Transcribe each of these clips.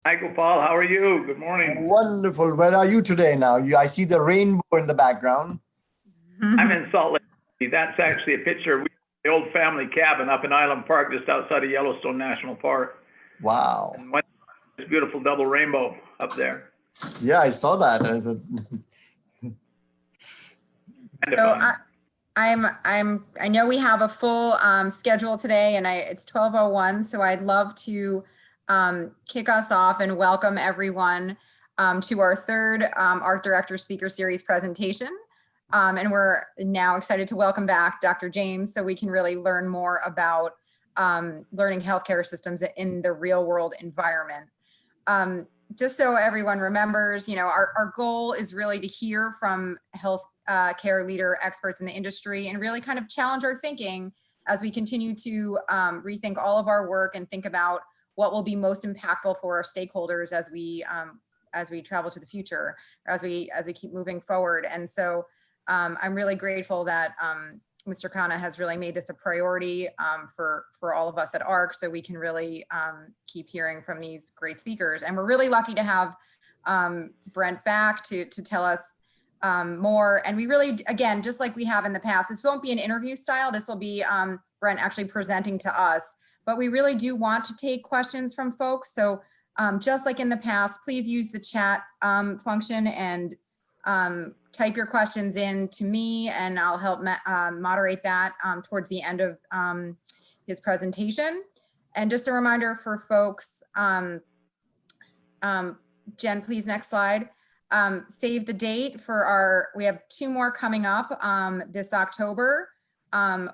Hi, Gopal. How are you? Good morning. Wonderful. Where are you today now? I see the rainbow in the background. I'm in Salt Lake City. That's actually a picture of the old family cabin up in Island Park, just outside of Yellowstone National Park. Wow. And this beautiful double rainbow up there. Yeah, I saw that. So I know we have a full schedule today, and it's 12:01. So I'd love to kick us off and welcome everyone to our third Art Director Speaker Series presentation. And we're now excited to welcome back Dr. James, so we can really learn more about learning healthcare systems in the real world environment. Just so everyone remembers, our goal is really to hear from health care leader experts in the industry and really kind of challenge our thinking as we continue to rethink all of our work and think about what will be most impactful for our stakeholders as we travel to the future, or as we keep moving forward. And so I'm really grateful that Mr. Khanna has really made this a priority for all of us at ARC, so we can really keep hearing from these great speakers. And we're really lucky to have Brent back to tell us more. And we really, again, just like we have in the past, this won't be an interview style. This will be Brent actually presenting to us, but we really do want to take questions from folks. So just like in the past, please use the chat function and type your questions in to me, and I'll help moderate that towards the end of his presentation. And just a reminder for folks, Jen, please, next slide. Save the date for we have 2 more coming up this October.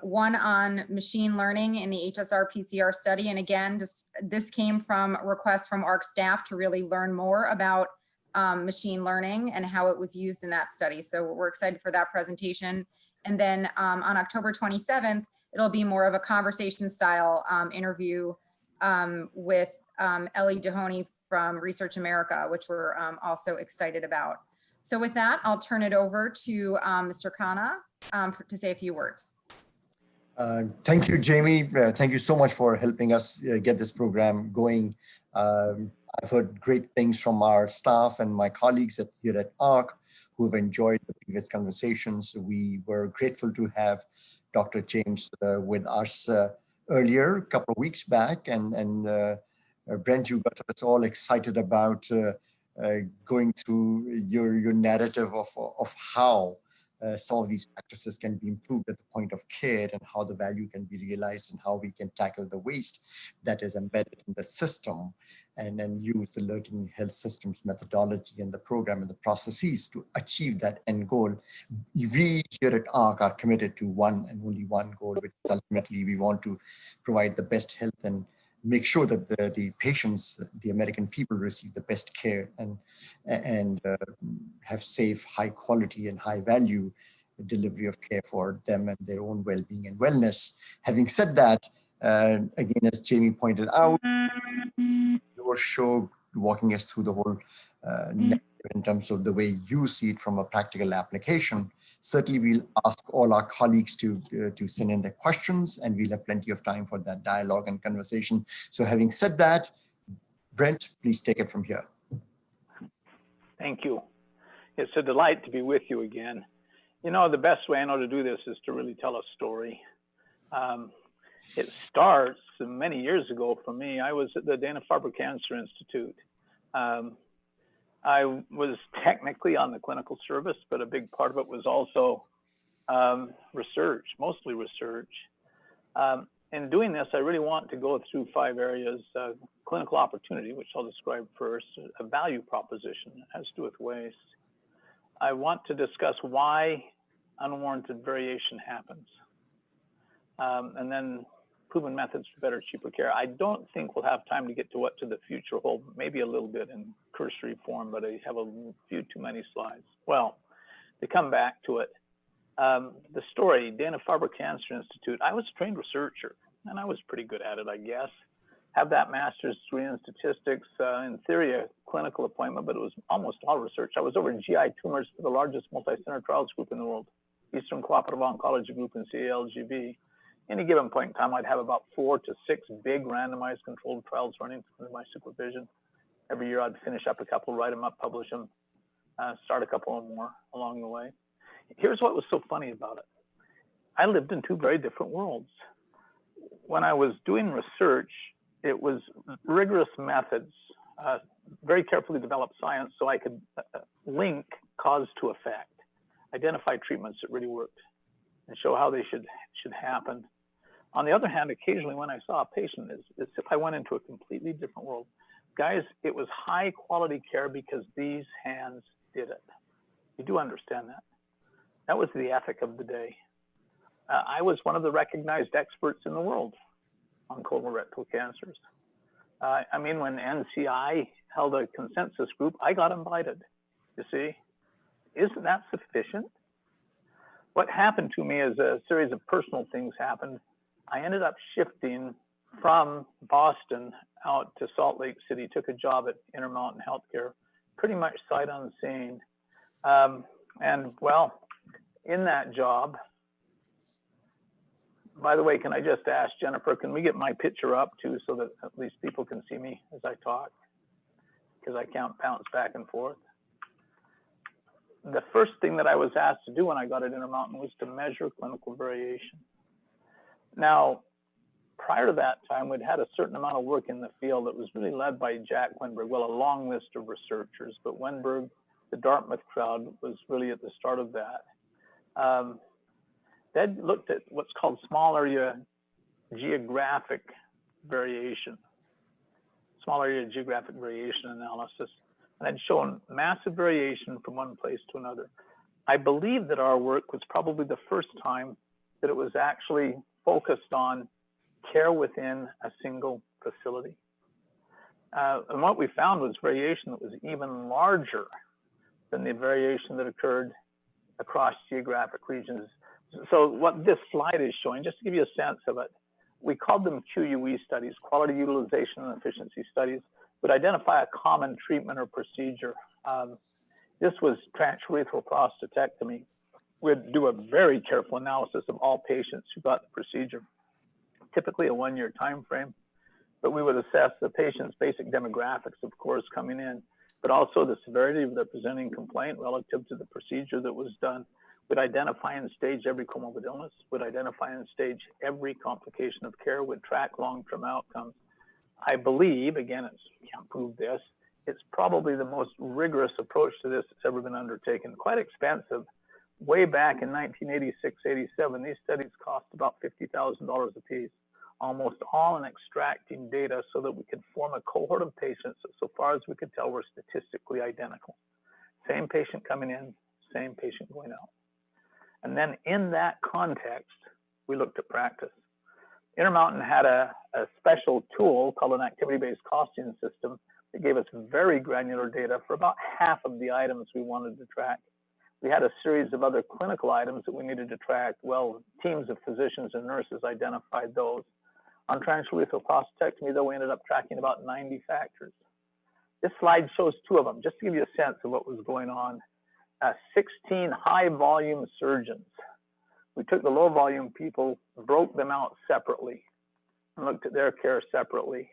One on machine learning in the HSR PCR study. And again, this came from a request from ARC staff to really learn more about machine learning and how it was used in that study. So we're excited for that presentation. And then on October 27th, it'll be more of a conversation style interview with Ellie Dehoney from Research America, which we're also excited about. So with that, I'll turn it over to Mr. Khanna to say a few words. Thank you, Jamie. Thank you so much for helping us get this program going. I've heard great things from our staff and my colleagues here at ARC who have enjoyed the previous conversations. We were grateful to have Dr. James with us earlier, a couple of weeks back, and Brent, you got us all excited about going through your narrative of how some of these practices can be improved at the point of care, and how the value can be realized, and how we can tackle the waste that is embedded in the system, and then use the learning health systems methodology and the program and the processes to achieve that end goal. We here at ARC are committed to one and only one goal, which is ultimately we want to provide the best health and make sure that the patients, the American people, receive the best care and have safe, high quality and high value delivery of care for them and their own well-being and wellness. Having said that, again, as Jamie pointed out, your show walking us through the whole narrative in terms of the way you see it from a practical application. Certainly, we'll ask all our colleagues to send in their questions, and we'll have plenty of time for that dialogue and conversation. So having said that, Brent, please take it from here. Thank you. It's a delight to be with you again. You know, the best way I know to do this is to really tell a story. It starts many years ago for me. I was at the Dana-Farber Cancer Institute. I was technically on the clinical service, but a big part of it was also research, mostly research. In doing this, I really want to go through 5 areas: clinical opportunity, which I'll describe first; a value proposition that has to do with waste. I want to discuss why unwarranted variation happens, and then proven methods for better, cheaper care. I don't think we'll have time to get to what to the future hold, maybe a little bit in cursory form, but I have a few too many slides. Well, to come back to it, the story, Dana-Farber Cancer Institute, I was a trained researcher, and I was pretty good at it, I guess. Have that master's degree in statistics, in theory, a clinical appointment, but it was almost all research. I was over GI tumors for the largest multi-center trials group in the world, Eastern Cooperative Oncology Group in CALGB. Any given point in time, I'd have about 4 to 6 big randomized controlled trials running under my supervision. Every year I'd finish up a couple, write them up, publish them, start a couple more along the way. Here's what was so funny about it. I lived in two very different worlds. When I was doing research, it was rigorous methods, very carefully developed science, so I could link cause to effect, identify treatments that really worked, and show how they should happen. On the other hand, occasionally when I saw a patient, it's if I went into a completely different world. Guys, it was high quality care because these hands did it. You do understand that. That was the ethic of the day. I was one of the recognized experts in the world on colorectal cancers. I mean, when NCI held a consensus group, I got invited, you see. Isn't that sufficient? What happened to me is a series of personal things happened. I ended up shifting from Boston out to Salt Lake City, took a job at Intermountain Healthcare, pretty much sight unseen. And well, in that job, by the way, can I just ask Jennifer, can we get my picture up too so that at least people can see me as I talk? Because I can't bounce back and forth. The first thing that I was asked to do when I got at Intermountain was to measure clinical variation. Now, prior to that time, we'd had a certain amount of work in the field that was really led by Jack Wenberg, well, a long list of researchers, but Wenberg, the Dartmouth crowd, was really at the start of that. They'd looked at what's called small area geographic variation, small area geographic variation analysis, and had shown massive variation from one place to another. I believe that our work was probably the first time that it was actually focused on care within a single facility. And what we found was variation that was even larger than the variation that occurred across geographic regions. So what this slide is showing, just to give you a sense of it, we called them QUE studies, quality utilization and efficiency studies, would identify a common treatment or procedure. This was transurethral prostatectomy. We'd do a very careful analysis of all patients who got the procedure, typically a 1-year time frame, but we would assess the patient's basic demographics, of course, coming in, but also the severity of their presenting complaint relative to the procedure that was done. Would identify and stage every comorbid illness, would identify and stage every complication of care, would track long-term outcomes. I believe, again, I can't prove this, it's probably the most rigorous approach to this that's ever been undertaken. Quite expensive. Way back in 1986, 87, these studies cost about $50,000 a piece, almost all in extracting data so that we could form a cohort of patients that, so far as we could tell, were statistically identical. Same patient coming in, same patient going out. And then in that context, we looked at practice. Intermountain had a special tool called an activity-based costing system that gave us very granular data for about half of the items we wanted to track. We had a series of other clinical items that we needed to track. Well, teams of physicians and nurses identified those. On transurethral prostatectomy, though, we ended up tracking about 90 factors. This slide shows 2 of them, just to give you a sense of what was going on. 16 high volume surgeons. We took the low volume people, broke them out separately, and looked at their care separately.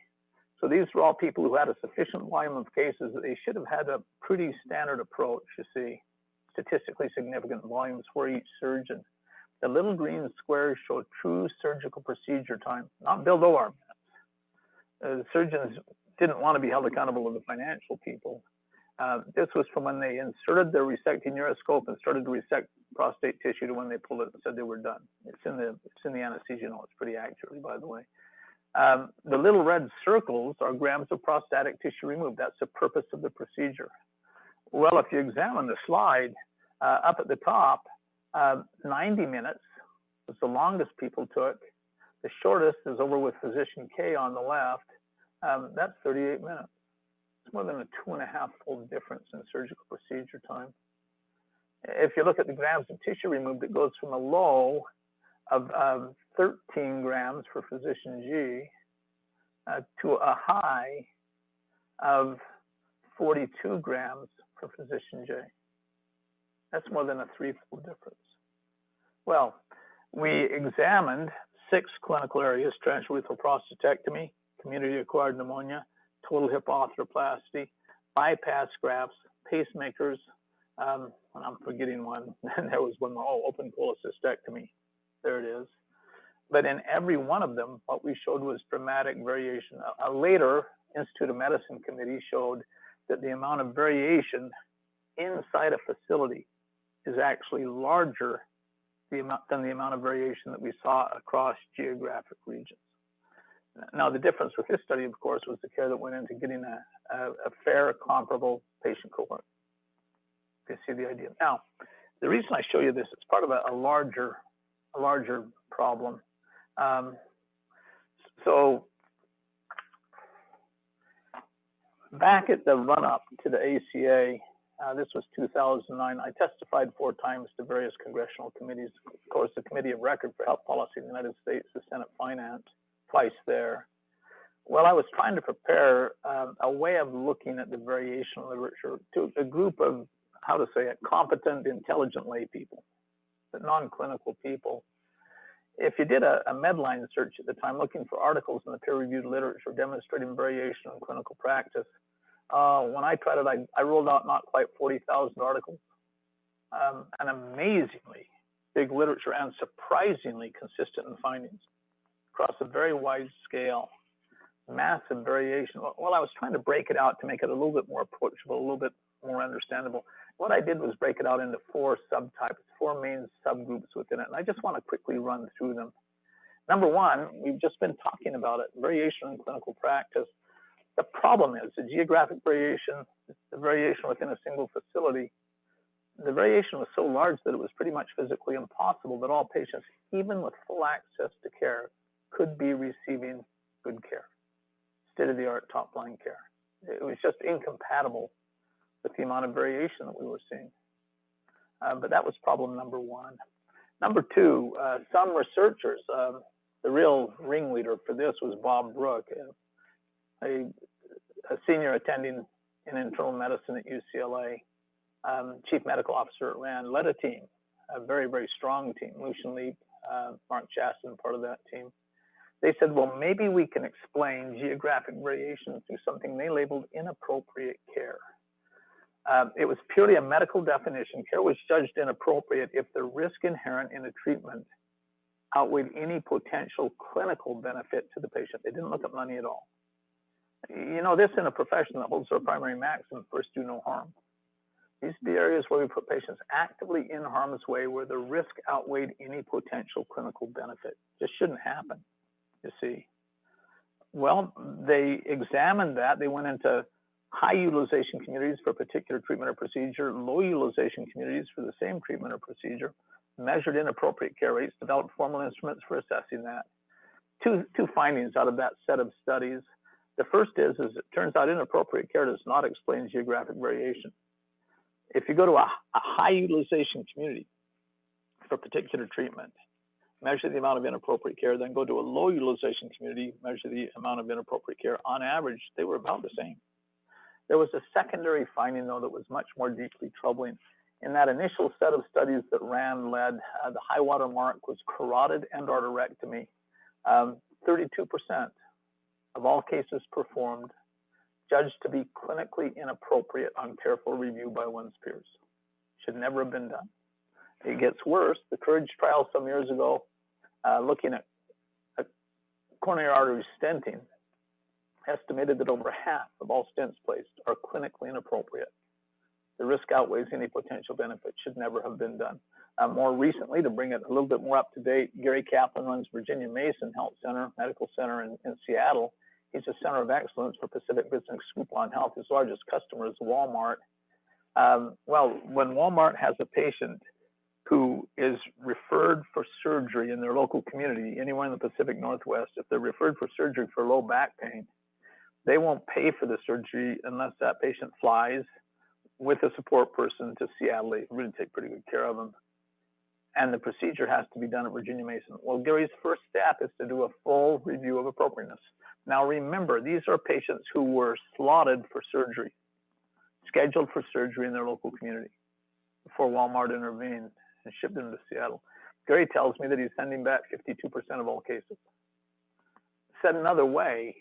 So these were all people who had a sufficient volume of cases that they should have had a pretty standard approach, you see, statistically significant volumes for each surgeon. The little green squares show true surgical procedure time, not billed OR minutes. The surgeons didn't want to be held accountable to the financial people. This was from when they inserted their resecting uroscope and started to resect prostate tissue to when they pulled it and said they were done. It's in the anesthesia notes pretty accurately, by the way. The little red circles are grams of prostatic tissue removed. That's the purpose of the procedure. Well, if you examine the slide up at the top, 90 minutes was the longest people took. The shortest is over with physician K on the left. That's 38 minutes. It's more than a 2.5-fold difference in surgical procedure time. If you look at the grams of tissue removed, it goes from a low of 13 grams for physician G to a high of 42 grams for physician J. That's more than a 3-fold difference. Well, we examined 6 clinical areas: transurethral prostatectomy, community-acquired pneumonia, total hip arthroplasty, bypass grafts, pacemakers, and I'm forgetting one. And there was one more, open cholecystectomy. There it is. But in every one of them, what we showed was dramatic variation. A later Institute of Medicine committee showed that the amount of variation inside a facility is actually larger than the amount of variation that we saw across geographic regions. Now, the difference with this study, of course, was the care that went into getting a fair, comparable patient cohort. You see the idea. Now, the reason I show you this, it's part of a larger problem. So back at the run-up to the ACA, this was 2009, I testified 4 times to various congressional committees. Of course, the Committee of Record for Health Policy in the United States, the Senate Finance, twice there. Well, I was trying to prepare a way of looking at the variation literature to a group of, how to say it, competent, intelligent lay people, but non-clinical people. If you did a Medline search at the time looking for articles in the peer-reviewed literature demonstrating variation in clinical practice, when I tried it, I rolled out not quite 40,000 articles. An amazingly big literature and surprisingly consistent in findings across a very wide scale, massive variation. Well, I was trying to break it out to make it a little bit more approachable, a little bit more understandable. What I did was break it out into 4 subtypes, 4 main subgroups within it. And I just want to quickly run through them. Number 1, we've just been talking about it, variation in clinical practice. The problem is the geographic variation, the variation within a single facility. The variation was so large that it was pretty much physically impossible that all patients, even with full access to care, could be receiving good care, state-of-the-art top-line care. It was just incompatible with the amount of variation that we were seeing. But that was problem number 1. Number 2, some researchers, the real ringleader for this was Bob Brook, a senior attending in internal medicine at UCLA, chief medical officer at Rand, led a team, a very, very strong team. Lucian Leap, Mark Chaston, part of that team. They said, well, maybe we can explain geographic variation through something they labeled inappropriate care. It was purely a medical definition. Care was judged inappropriate if the risk inherent in a treatment outweighed any potential clinical benefit to the patient. They didn't look at money at all. You know, this in a profession that holds our primary maxim, first do no harm. These are the areas where we put patients actively in harm's way, where the risk outweighed any potential clinical benefit. Just shouldn't happen, you see. Well, they examined that. They went into high utilization communities for a particular treatment or procedure, low utilization communities for the same treatment or procedure, measured inappropriate care rates, developed formal instruments for assessing that. Two findings out of that set of studies. The first is it turns out inappropriate care does not explain geographic variation. If you go to a high utilization community for a particular treatment, measure the amount of inappropriate care, then go to a low utilization community, measure the amount of inappropriate care, on average, they were about the same. There was a secondary finding, though, that was much more deeply troubling. In that initial set of studies that Rand led, the high water mark was carotid endarterectomy. 32% of all cases performed judged to be clinically inappropriate on careful review by one's peers. Should never have been done. It gets worse. The Courage trial some years ago, looking at coronary artery stenting, estimated that over half of all stents placed are clinically inappropriate. The risk outweighs any potential benefit. Should never have been done. More recently, to bring it a little bit more up to date, Gary Kaplan runs Virginia Mason Health Center, Medical Center in Seattle. He's a center of excellence for Pacific Business Group on Health. His largest customer is Walmart. Well, when Walmart has a patient who is referred for surgery in their local community, anywhere in the Pacific Northwest, if they're referred for surgery for low back pain, they won't pay for the surgery unless that patient flies with a support person to Seattle. They really take pretty good care of them. And the procedure has to be done at Virginia Mason. Well, Gary's first step is to do a full review of appropriateness. Now remember, these are patients who were slotted for surgery, scheduled for surgery in their local community before Walmart intervened and shipped them to Seattle. Gary tells me that he's sending back 52% of all cases. Said another way,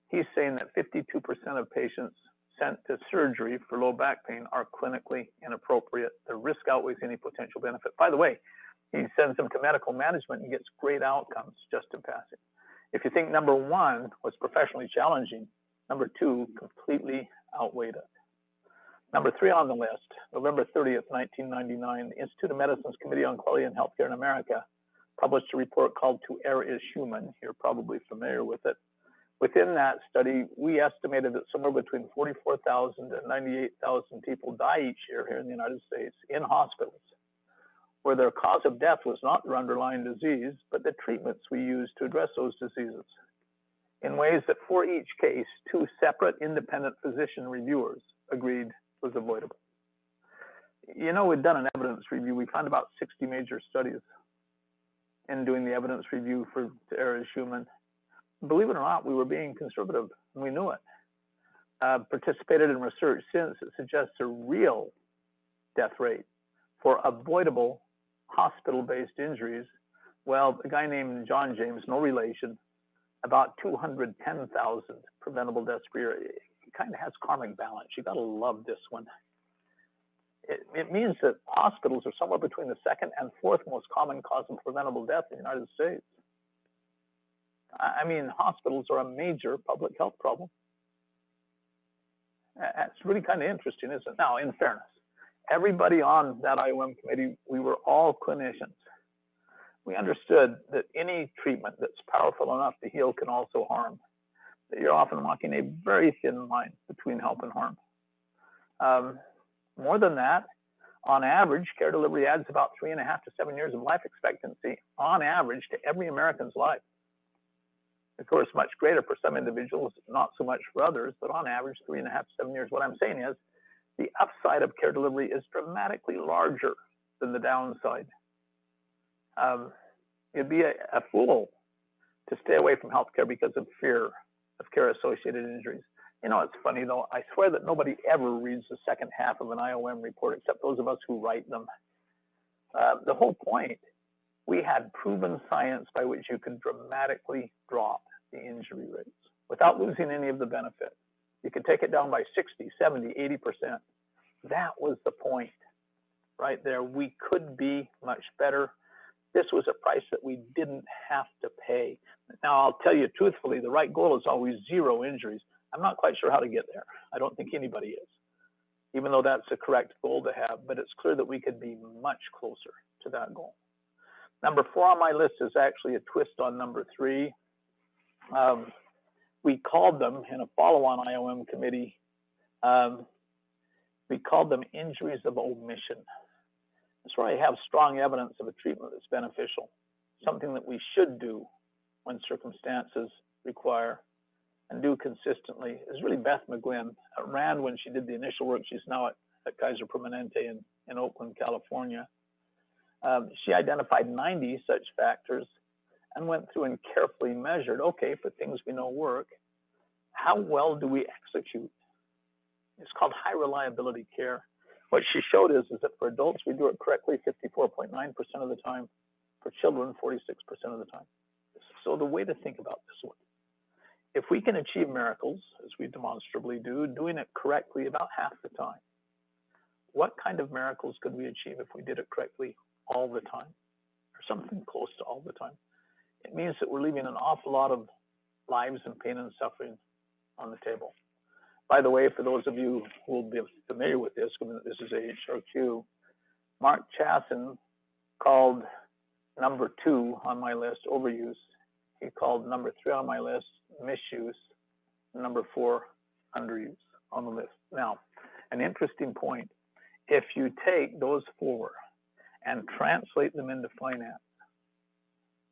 he's saying that 52% of patients sent to surgery for low back pain are clinically inappropriate. The risk outweighs any potential benefit. By the way, he sends them to medical management and gets great outcomes just in passing. If you think number one was professionally challenging, number two completely outweighed it. Number three on the list, November 30th, 1999, the Institute of Medicine's Committee on Quality in Healthcare in America published a report called To Err is Human. You're probably familiar with it. Within that study, we estimated that somewhere between 44,000 and 98,000 people die each year here in the United States in hospitals, where their cause of death was not their underlying disease, but the treatments we use to address those diseases, in ways that for each case, two separate independent physician reviewers agreed was avoidable. You know, we've done an evidence review. We found about 60 major studies in doing the evidence review for To Err is Human. Believe it or not, we were being conservative, and we knew it. Participated in research since that suggests a real death rate for avoidable hospital-based injuries. Well, a guy named John James, no relation, about 210,000 preventable deaths per year. It kind of has karmic balance. You gotta love this one. It means that hospitals are somewhere between the second and fourth most common cause of preventable death in the United States. I mean, hospitals are a major public health problem. It's really kind of interesting, isn't it? Now, in fairness, everybody on that IOM committee, we were all clinicians. We understood that any treatment that's powerful enough to heal can also harm, that you're often walking a very thin line between help and harm. More than that, on average, care delivery adds about 3.5 to 7 years of life expectancy on average to every American's life. Of course, much greater for some individuals, not so much for others, but on average, 3.5 to 7 years. What I'm saying is the upside of care delivery is dramatically larger than the downside. You'd be a fool to stay away from healthcare because of fear of care-associated injuries. You know, it's funny though, I swear that nobody ever reads the second half of an IOM report except those of us who write them. The whole point, we had proven science by which you could dramatically drop the injury rates without losing any of the benefit. You could take it down by 60, 70, 80%. That was the point right there. We could be much better. This was a price that we didn't have to pay. Now, I'll tell you truthfully, the right goal is always zero injuries. I'm not quite sure how to get there. I don't think anybody is, even though that's a correct goal to have, but it's clear that we could be much closer to that goal. Number 4 on my list is actually a twist on number 3. We called them in a follow-on IOM committee, we called them injuries of omission. That's where I have strong evidence of a treatment that's beneficial, something that we should do when circumstances require and do consistently. Is really Beth McGlynn at Rand when she did the initial work. She's now at Kaiser Permanente in Oakland, California. She identified 90 such factors and went through and carefully measured, okay, for things we know work, how well do we execute? It's called high reliability care. What she showed is that for adults, we do it correctly 54.9% of the time. For children, 46% of the time. So the way to think about this one, if we can achieve miracles, as we demonstrably do, doing it correctly about half the time, what kind of miracles could we achieve if we did it correctly all the time, or something close to all the time? It means that we're leaving an awful lot of lives and pain and suffering on the table. By the way, for those of you who will be familiar with this, given that this is AHRQ, Mark Chassin called number 2 on my list overuse. He called number 3 on my list misuse, number 4 underuse on the list. Now, an interesting point, if you take those 4 and translate them into finance,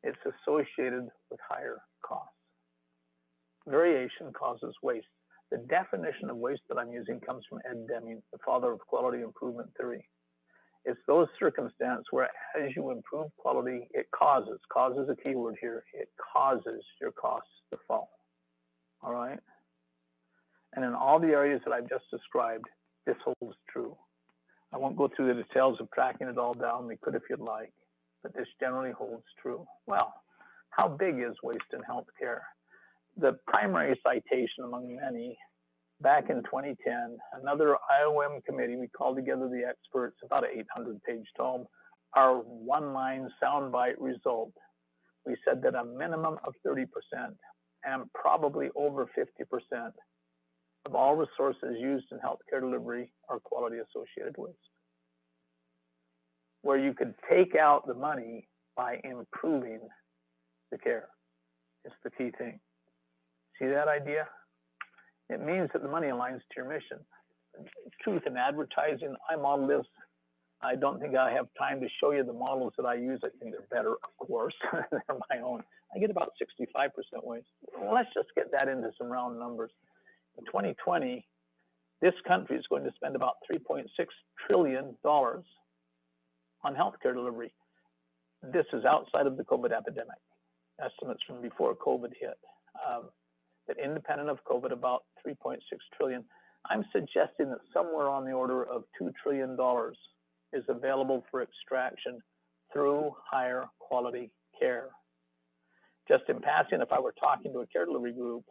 it's associated with higher costs. Variation causes waste. The definition of waste that I'm using comes from Ed Deming, the father of quality improvement theory. It's those circumstances where as you improve quality, it causes a key word here, it causes your costs to fall, all right? And in all the areas that I've just described, this holds true. I won't go through the details of tracking it all down, we could if you'd like, but this generally holds true. Well, how big is waste in healthcare? the primary citation among many, back in 2010, another IOM committee, we called together the experts, about an 800-page tome, our one-line soundbite result. We said that a minimum of 30% and probably over 50% of all resources used in healthcare delivery are quality-associated waste. Where you could take out the money by improving the care. It's the key thing. See that idea? It means that the money aligns to your mission. Truth in advertising, I model this. I don't think I have time to show you the models that I use. I think they're better, of course. They're my own. I get about 65% waste. Well, let's just get that into some round numbers. In 2020, this country is going to spend about $3.6 trillion on healthcare delivery. This is outside of the COVID epidemic. Estimates from before COVID hit. But independent of COVID, about 3.6 trillion. I'm suggesting that somewhere on the order of $2 trillion is available for extraction through higher quality care. Just in passing, if I were talking to a care delivery group,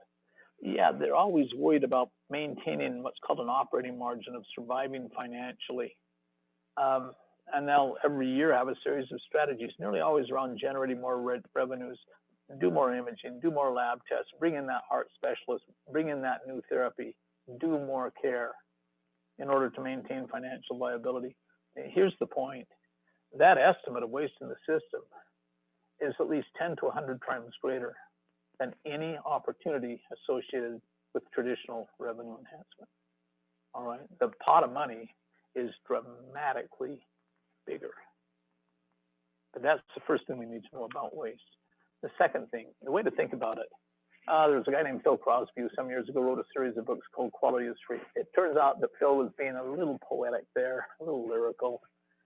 yeah, they're always worried about maintaining what's called an operating margin of surviving financially. And they'll every year have a series of strategies, nearly always around generating more revenues, do more imaging, do more lab tests, bring in that heart specialist, bring in that new therapy, do more care in order to maintain financial viability. Here's the point. That estimate of waste in the system is at least 10 to 100 times greater than any opportunity associated with traditional revenue enhancement. All right, the pot of money is dramatically bigger. But that's the first thing we need to know about waste. The second thing, the way to think about it, there's a guy named Phil Crosby who some years ago wrote a series of books called Quality is Free. It turns out that Phil was being a little poetic there, a little lyrical.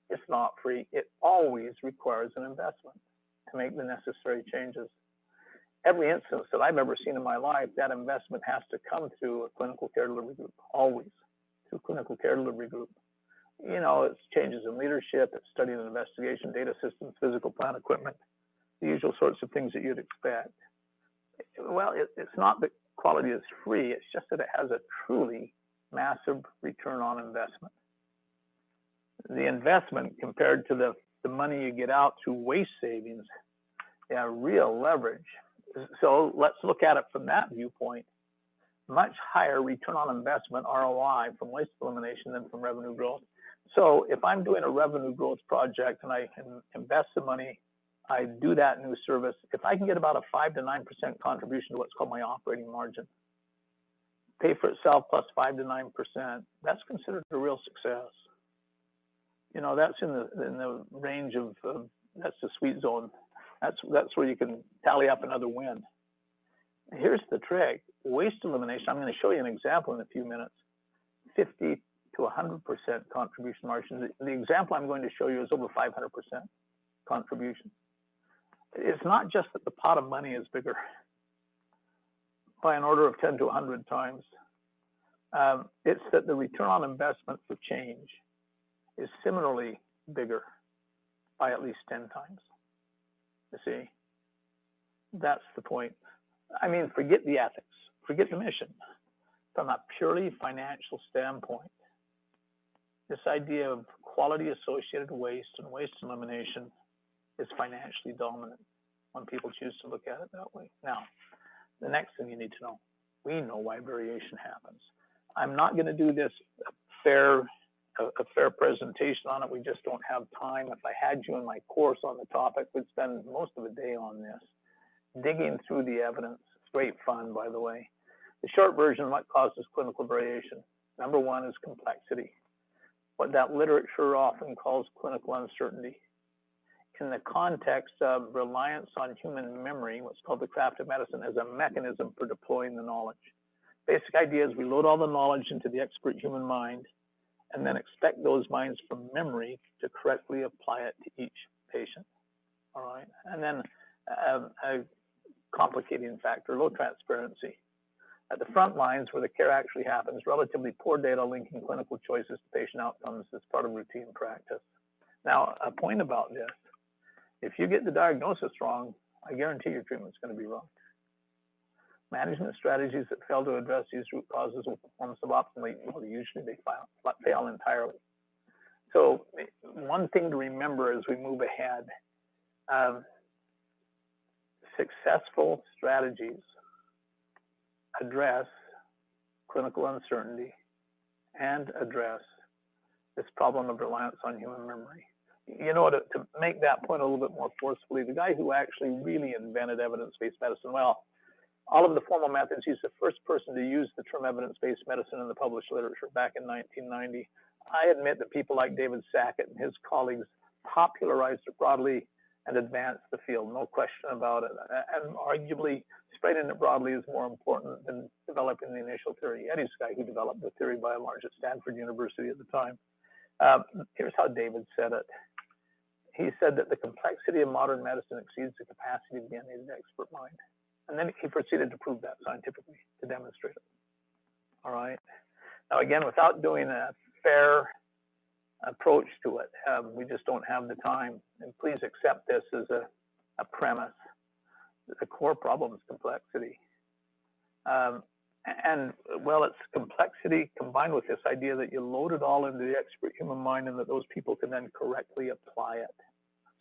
It's not free. It always requires an investment to make the necessary changes. Every instance that I've ever seen in my life, that investment has to come through a clinical care delivery group, always through a clinical care delivery group. You know, it's changes in leadership, it's study and investigation, data systems, physical plant equipment, the usual sorts of things that you'd expect. Well, it's not that quality is free, it's just that it has a truly massive return on investment. The investment compared to the money you get out through waste savings, yeah, real leverage. So let's look at it from that viewpoint. Much higher return on investment, ROI, from waste elimination than from revenue growth. So if I'm doing a revenue growth project and I invest the money, I do that new service, if I can get about a 5 to 9% contribution to what's called my operating margin, pay for itself plus 5 to 9%, that's considered a real success. You know, that's in the range of, that's the sweet zone. That's where you can tally up another win. Here's the trick. Waste elimination, I'm going to show you an example in a few minutes. 50 to 100% contribution margin. The example I'm going to show you is over 500% contribution. It's not just that the pot of money is bigger by an order of 10 to 100 times. It's that the return on investment for change is similarly bigger by at least 10 times. You see, that's the point. I mean, forget the ethics, forget the mission. From a purely financial standpoint, this idea of quality associated waste and waste elimination is financially dominant when people choose to look at it that way. Now, the next thing you need to know, we know why variation happens. I'm not going to do this a fair presentation on it. We just don't have time. If I had you in my course on the topic, we'd spend most of the day on this, digging through the evidence. It's great fun, by the way. The short version, what causes clinical variation? Number one is complexity, what that literature often calls clinical uncertainty. In the context of reliance on human memory, what's called the craft of medicine, as a mechanism for deploying the knowledge. Basic idea is we load all the knowledge into the expert human mind and then expect those minds from memory to correctly apply it to each patient. All right, and then a complicating factor, low transparency. At the front lines where the care actually happens, relatively poor data linking clinical choices to patient outcomes is part of routine practice. Now, a point about this, if you get the diagnosis wrong, I guarantee your treatment's going to be wrong. Management strategies that fail to address these root causes will perform suboptimally. Well, usually they fail entirely. So one thing to remember as we move ahead, successful strategies address clinical uncertainty and address this problem of reliance on human memory. You know, to make that point a little bit more forcefully, the guy who actually really invented evidence-based medicine, well, all of the formal methods, he's the first person to use the term evidence-based medicine in the published literature back in 1990. I admit that people like David Sackett and his colleagues popularized it broadly and advanced the field, no question about it. And arguably, spreading it broadly is more important than developing the initial theory. Eddie's the guy who developed the theory by and large at Stanford University at the time. Here's how David said it. He said that the complexity of modern medicine exceeds the capacity of the unaided expert mind. And then he proceeded to prove that scientifically, to demonstrate it. All right. Now, again, without doing a fair approach to it, we just don't have the time. And please accept this as a premise. The core problem is complexity. And well, it's complexity combined with this idea that you load it all into the expert human mind and that those people can then correctly apply it.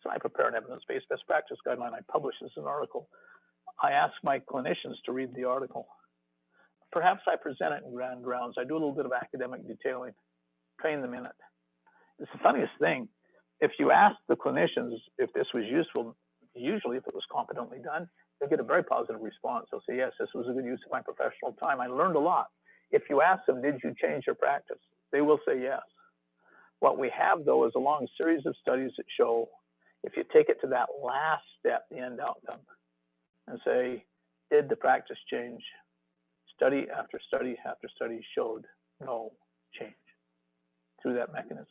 So I prepare an evidence-based best practice guideline. I publish this in an article. I ask my clinicians to read the article. Perhaps I present it in grand rounds. I do a little bit of academic detailing, train them in it. It's the funniest thing. If you ask the clinicians if this was useful, usually if it was competently done, they'll get a very positive response. They'll say, yes, this was a good use of my professional time. I learned a lot. If you ask them, did you change your practice? They will say yes. What we have, though, is a long series of studies that show if you take it to that last step, the end outcome, and say, did the practice change? Study after study after study showed no change through that mechanism.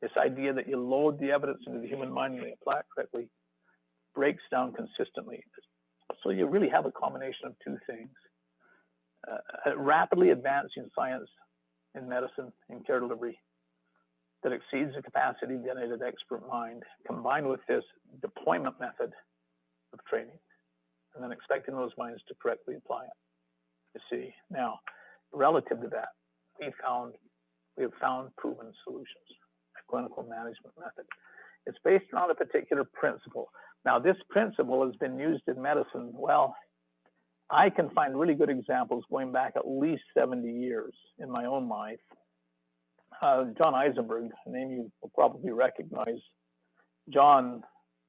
This idea that you load the evidence into the human mind and they apply it correctly breaks down consistently. So you really have a combination of two things. Rapidly advancing science in medicine and care delivery that exceeds the capacity of the unaided expert mind, combined with this deployment method of training, and then expecting those minds to correctly apply it. You see, now, relative to that, we have found proven solutions, a clinical management method. It's based on a particular principle. Now, this principle has been used in medicine. Well, I can find really good examples going back at least 70 years in my own life. John Eisenberg, a name you will probably recognize, John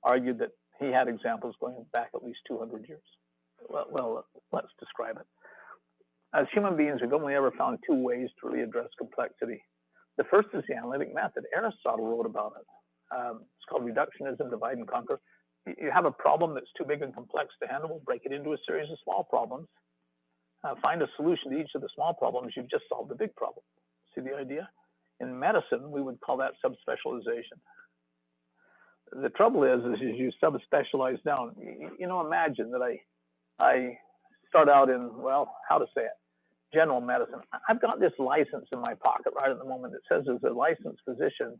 argued that he had examples going back at least 200 years. Well, let's describe it. As human beings, we've only ever found two ways to really address complexity. The first is the analytic method. Aristotle wrote about it. It's called reductionism, divide and conquer. You have a problem that's too big and complex to handle, break it into a series of small problems. Find a solution to each of the small problems, you've just solved the big problem. See the idea? In medicine, we would call that subspecialization. The trouble is you subspecialize down. You know, imagine that I start out in, well, how to say it, general medicine. I've got this license in my pocket right at the moment that says as a licensed physician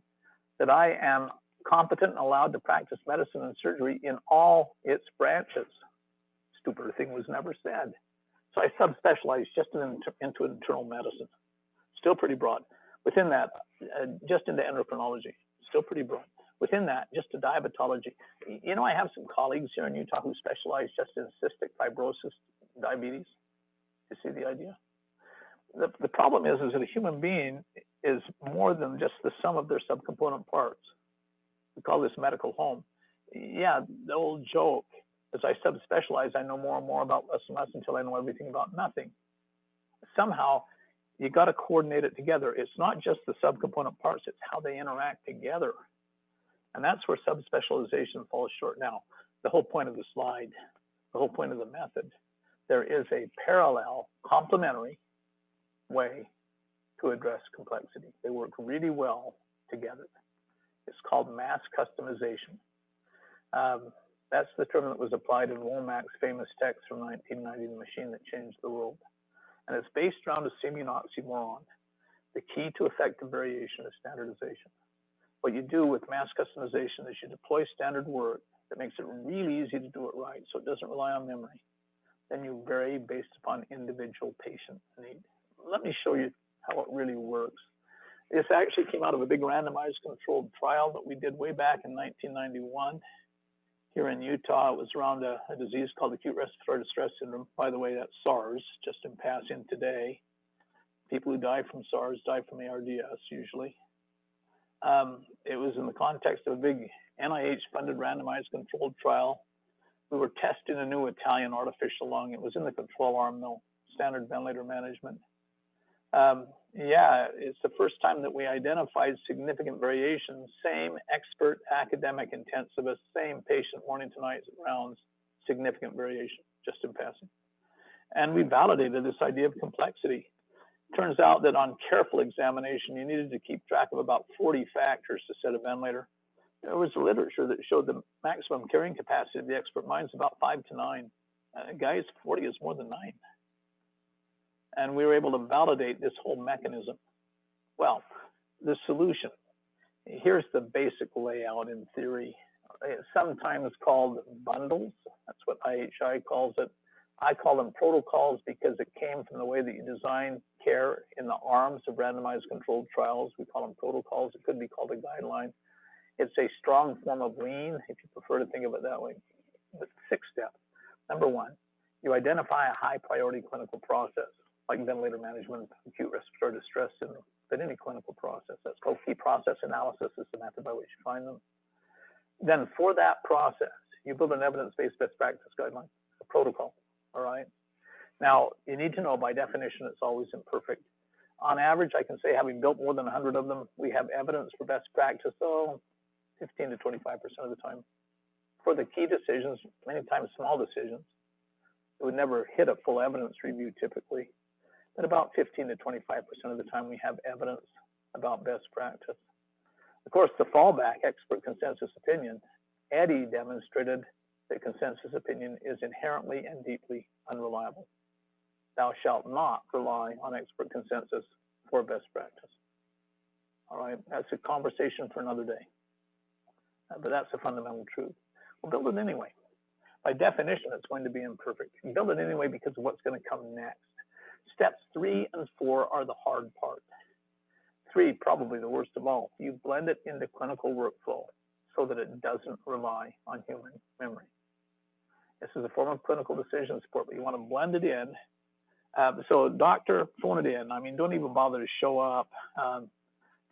that I am competent and allowed to practice medicine and surgery in all its branches. Stupider thing was never said. So I subspecialized just into internal medicine. Still pretty broad. Within that, just into endocrinology. Still pretty broad. Within that, just to diabetology. You know, I have some colleagues here in Utah who specialize just in cystic fibrosis, diabetes. You see the idea? The problem is that a human being is more than just the sum of their subcomponent parts. We call this medical home. Yeah, the old joke. As I subspecialize, I know more and more about less and less until I know everything about nothing. Somehow, you got to coordinate it together. It's not just the subcomponent parts, it's how they interact together. And that's where subspecialization falls short. Now, the whole point of the slide, the whole point of the method, there is a parallel, complementary way to address complexity. They work really well together. It's called mass customization. That's the term that was applied in Womack's famous text from 1990, The Machine That Changed the World. And it's based around a seeming oxymoron. The key to effective variation is standardization. What you do with mass customization is you deploy standard work that makes it really easy to do it right, so it doesn't rely on memory. then you vary based upon individual patient need. Let me show you how it really works. This actually came out of a big randomized controlled trial that we did way back in 1991 here in Utah. It was around a disease called acute respiratory distress syndrome. By the way, that's SARS, just in passing today. People who die from SARS die from ARDS usually. It was in the context of a big NIH-funded randomized controlled trial. We were testing a new Italian artificial lung. It was in the control arm, though, standard ventilator management. Yeah, it's the first time that we identified significant variation, same expert academic intensivist, same patient morning to night rounds, significant variation, just in passing. And we validated this idea of complexity. Turns out that on careful examination, you needed to keep track of about 40 factors to set a ventilator. There was literature that showed the maximum carrying capacity of the expert mind is about 5 to 9. Guys, 40 is more than 9. And we were able to validate this whole mechanism. Well, the solution. Here's the basic layout in theory. It's sometimes called bundles. That's what IHI calls it. I call them protocols because it came from the way that you design care in the arms of randomized controlled trials. We call them protocols. It could be called a guideline. It's a strong form of lean, if you prefer to think of it that way. But 6 steps. Number 1, you identify a high priority clinical process, like ventilator management, acute respiratory distress syndrome, but any clinical process. That's called key process analysis, is the method by which you find them. Then for that process, you build an evidence-based best practice guideline, a protocol, all right? Now, you need to know by definition, it's always imperfect. On average, I can say, having built more than 100 of them, we have evidence for best practice, 15 to 25% of the time. For the key decisions, many times small decisions, it would never hit a full evidence review typically, but about 15 to 25% of the time we have evidence about best practice. Of course, the fallback, expert consensus opinion, Eddie demonstrated that consensus opinion is inherently and deeply unreliable. Thou shalt not rely on expert consensus for best practice. All right, that's a conversation for another day. But that's a fundamental truth. We'll build it anyway. By definition, it's going to be imperfect. You build it anyway because of what's going to come next. Steps 3 and 4 are the hard part. 3, probably the worst of all. You blend it into clinical workflow so that it doesn't rely on human memory. This is a form of clinical decision support, but you want to blend it in. So doctor, phone it in. I mean, don't even bother to show up.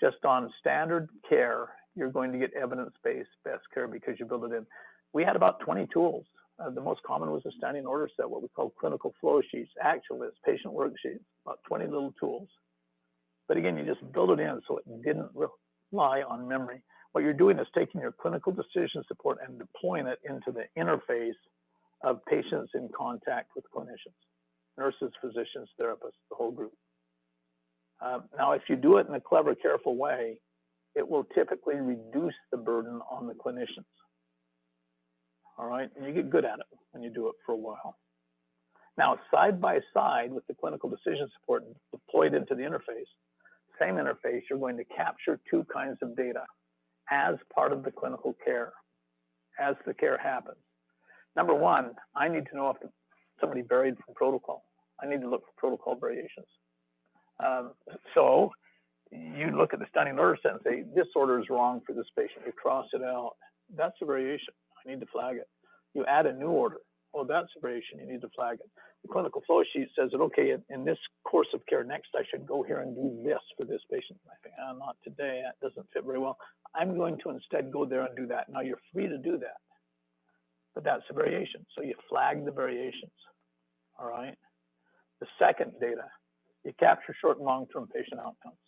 Just on standard care, you're going to get evidence-based best care because you build it in. We had about 20 tools. The most common was a standing order set, what we call clinical flow sheets, actual lists, patient worksheets, about 20 little tools. But again, you just build it in so it didn't rely on memory. What you're doing is taking your clinical decision support and deploying it into the interface of patients in contact with clinicians, nurses, physicians, therapists, the whole group. Now, if you do it in a clever, careful way, it will typically reduce the burden on the clinicians. All right, and you get good at it when you do it for a while. Now, side by side with the clinical decision support deployed into the interface, same interface, you're going to capture 2 kinds of data as part of the clinical care, as the care happens. Number 1, I need to know if somebody varied from protocol. I need to look for protocol variations. So you look at the standing order set and say, this order is wrong for this patient. You cross it out. That's a variation. I need to flag it. You add a new order. Oh, that's a variation. You need to flag it. The clinical flow sheet says that, okay, in this course of care, next I should go here and do this for this patient. I think, not today. That doesn't fit very well. I'm going to instead go there and do that. Now you're free to do that, but that's a variation. So you flag the variations. All right. The second data, you capture short and long-term patient outcomes.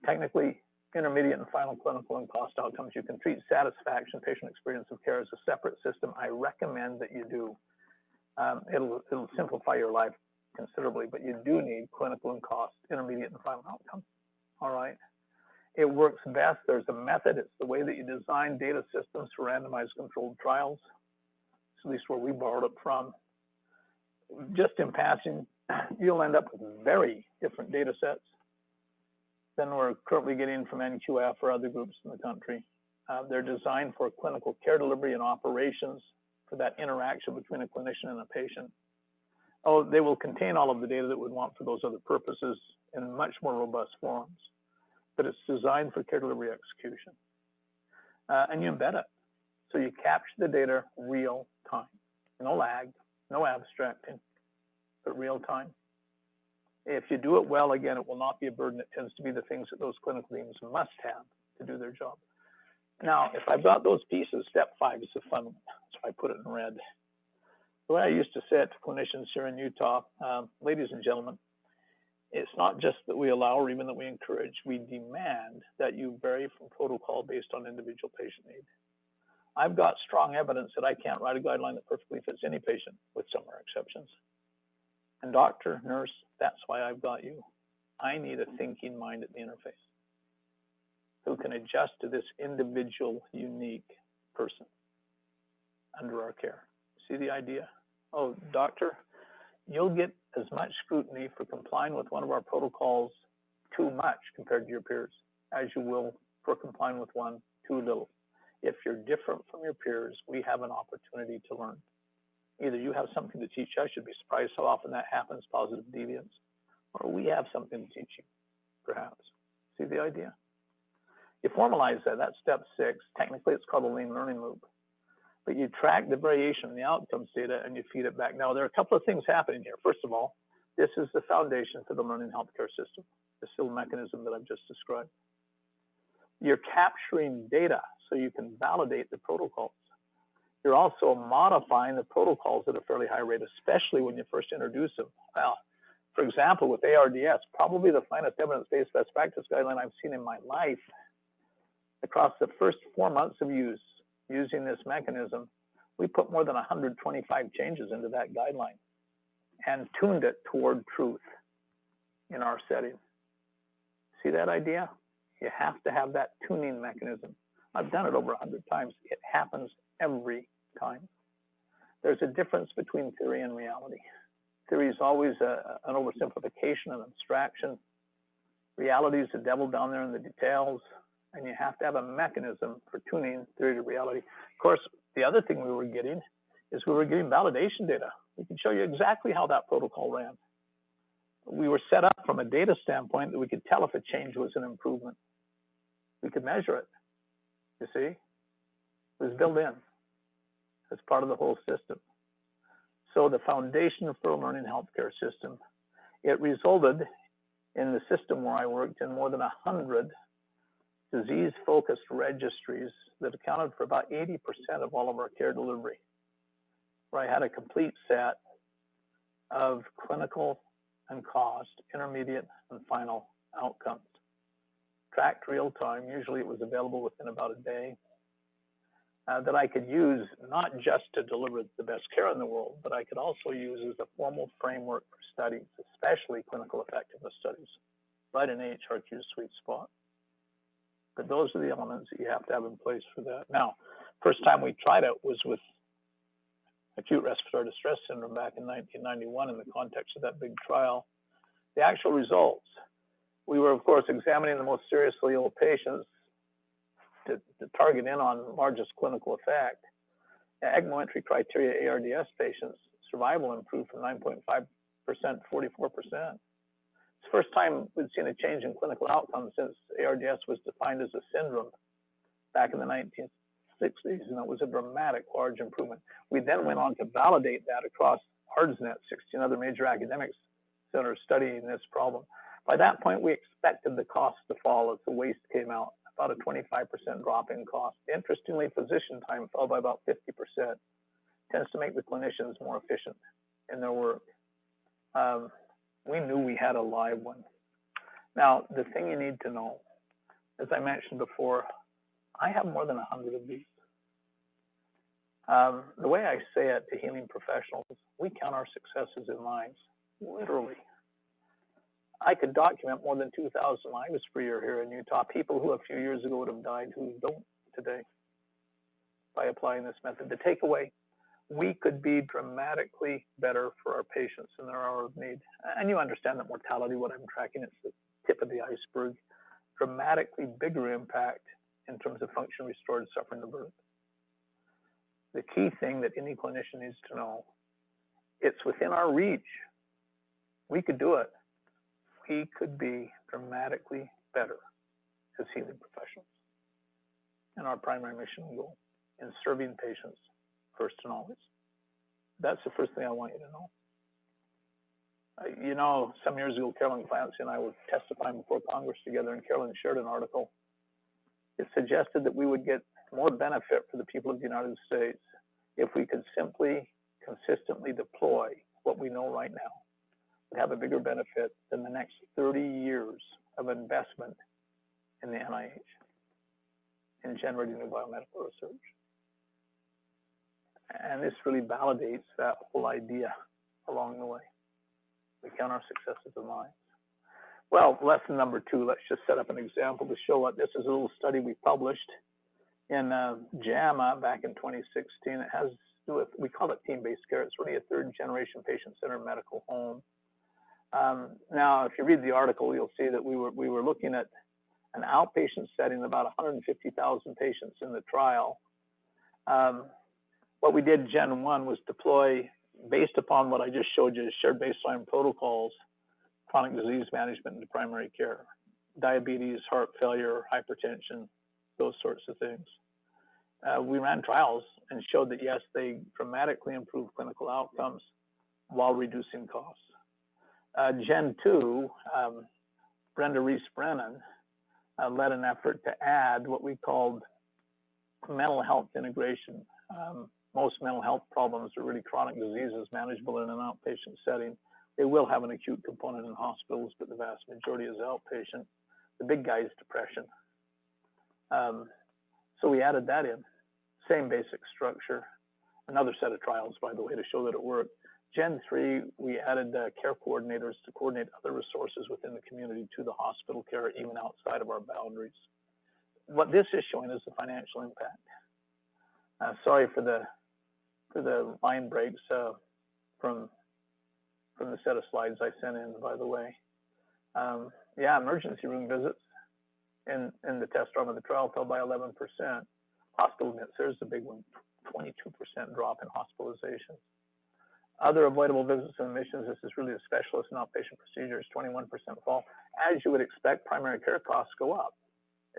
Technically, intermediate and final clinical and cost outcomes. You can treat satisfaction, patient experience of care as a separate system. I recommend that you do. It'll simplify your life considerably, but you do need clinical and cost, intermediate and final outcome. All right. It works best. There's a method. It's the way that you design data systems for randomized controlled trials. It's at least where we borrowed it from. Just in passing, you'll end up with very different data sets than we're currently getting from NQF or other groups in the country. They're designed for clinical care delivery and operations, for that interaction between a clinician and a patient. Oh, they will contain all of the data that we'd want for those other purposes in much more robust forms, but it's designed for care delivery execution. And you embed it. So you capture the data real time. No lag, no abstracting, but real time. If you do it well, again, it will not be a burden. It tends to be the things that those clinical teams must have to do their job. Now, if I've got those pieces, step 5 is the fun one. So I put it in red. The way I used to say it to clinicians here in Utah, ladies and gentlemen, it's not just that we allow or even that we encourage, we demand that you vary from protocol based on individual patient need. I've got strong evidence that I can't write a guideline that perfectly fits any patient, with some rare exceptions. And doctor, nurse, that's why I've got you. I need a thinking mind at the interface who can adjust to this individual, unique person under our care. See the idea? Oh, doctor, you'll get as much scrutiny for complying with one of our protocols too much compared to your peers as you will for complying with one too little. If you're different from your peers, we have an opportunity to learn. Either you have something to teach us, you'd be surprised how often that happens, positive deviance, or we have something to teach you, perhaps. See the idea? You formalize that, that's step 6. Technically, it's called a lean learning loop. But you track the variation in the outcomes data and you feed it back. Now, there are a couple of things happening here. First of all, this is the foundation for the learning healthcare system, the still mechanism that I've just described. You're capturing data so you can validate the protocols. You're also modifying the protocols at a fairly high rate, especially when you first introduce them. Well, for example, with ARDS, probably the finest evidence-based best practice guideline I've seen in my life. Across the first 4 months of using this mechanism, we put more than 125 changes into that guideline and tuned it toward truth in our setting. See that idea? You have to have that tuning mechanism. I've done it over 100 times. It happens every time. There's a difference between theory and reality. Theory is always an oversimplification, an abstraction. Reality is the devil down there in the details, and you have to have a mechanism for tuning theory to reality. Of course, the other thing we were getting is we were getting validation data. We can show you exactly how that protocol ran. We were set up from a data standpoint that we could tell if a change was an improvement. We could measure it, you see? It was built in as part of the whole system. So the foundation for a learning healthcare system, it resulted in the system where I worked in more than 100 disease-focused registries that accounted for about 80% of all of our care delivery, where I had a complete set of clinical and cost, intermediate and final outcomes. Tracked real time, usually it was available within about a day, that I could use not just to deliver the best care in the world, but I could also use as a formal framework for studies, especially clinical effectiveness studies, right in AHRQ's sweet spot. But those are the elements that you have to have in place for that. Now, first time we tried it was with acute respiratory distress syndrome back in 1991 in the context of that big trial. The actual results, we were, of course, examining the most seriously ill patients to target in on largest clinical effect. ECMO entry criteria ARDS patients, survival improved from 9.5% to 44%. It's the first time we'd seen a change in clinical outcomes since ARDS was defined as a syndrome back in the 1960s, and it was a dramatic, large improvement. We then went on to validate that across ARDSNet, 16 other major academic centers studying this problem. By that point, we expected the cost to fall as the waste came out, about a 25% drop in cost. Interestingly, physician time fell by about 50%. Tends to make the clinicians more efficient in their work. We knew we had a live one. Now, the thing you need to know, as I mentioned before, I have more than 100 of these. The way I say it to healing professionals, we count our successes in lives, literally. I could document more than 2,000 lives per year here in Utah, people who a few years ago would have died who don't today by applying this method. The takeaway, we could be dramatically better for our patients in their hour of need. And you understand that mortality, what I'm tracking, it's the tip of the iceberg. Dramatically bigger impact in terms of function restored, suffering averted. The key thing that any clinician needs to know it's within our reach. We could do it. We could be dramatically better as healing professionals. And our primary mission and goal in serving patients first and always. That's the first thing I want you to know. You know, some years ago, Carolyn Clancy and I were testifying before Congress together, and Carolyn shared an article. It suggested that we would get more benefit for the people of the United States if we could simply, consistently deploy what we know right now. Would have a bigger benefit than the next 30 years of investment in the NIH in generating new biomedical research. And this really validates that whole idea along the way. We count our successes of minds. Well, lesson number 2, let's just set up an example to show what this is. A little study we published in JAMA back in 2016. It has to do with, we call it team-based care. It's really a 3rd-generation patient-centered medical home. Now, if you read the article, you'll see that we were looking at an outpatient setting, about 150,000 patients in the trial. What we did, Gen 1, was deploy, based upon what I just showed you, shared baseline protocols, chronic disease management into primary care, diabetes, heart failure, hypertension, those sorts of things. We ran trials and showed that, yes, they dramatically improved clinical outcomes while reducing costs. Gen 2, Brenda Reese-Brennan led an effort to add what we called mental health integration. Most mental health problems are really chronic diseases manageable in an outpatient setting. They will have an acute component in hospitals, but the vast majority is outpatient. The big guy is depression. So we added that in. Same basic structure. Another set of trials, by the way, to show that it worked. Gen 3, we added care coordinators to coordinate other resources within the community to the hospital care, even outside of our boundaries. What this is showing is the financial impact. Sorry for the line breaks from the set of slides I sent in, by the way. Yeah, emergency room visits in the test arm of the trial fell by 11%. Hospital admits, there's a big one, 22% drop in hospitalizations. Other avoidable visits and admissions, this is really a specialist in outpatient procedures, 21% fall. As you would expect, primary care costs go up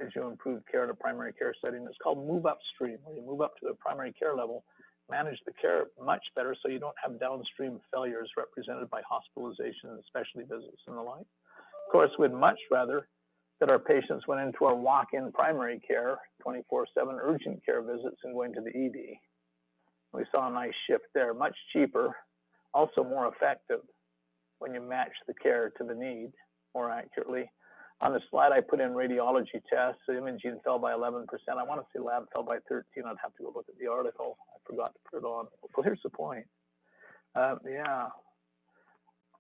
as you improve care in a primary care setting. It's called move upstream, where you move up to the primary care level, manage the care much better so you don't have downstream failures represented by hospitalization and specialty visits and the like. Of course, we'd much rather that our patients went into our walk-in primary care, 24/7 urgent care visits and going to the ED. We saw a nice shift there, much cheaper, also more effective when you match the care to the need more accurately. On the slide, I put in radiology tests. The imaging fell by 11%. I want to say lab fell by 13. I'd have to go look at the article. I forgot to put it on. Well, here's the point. Yeah.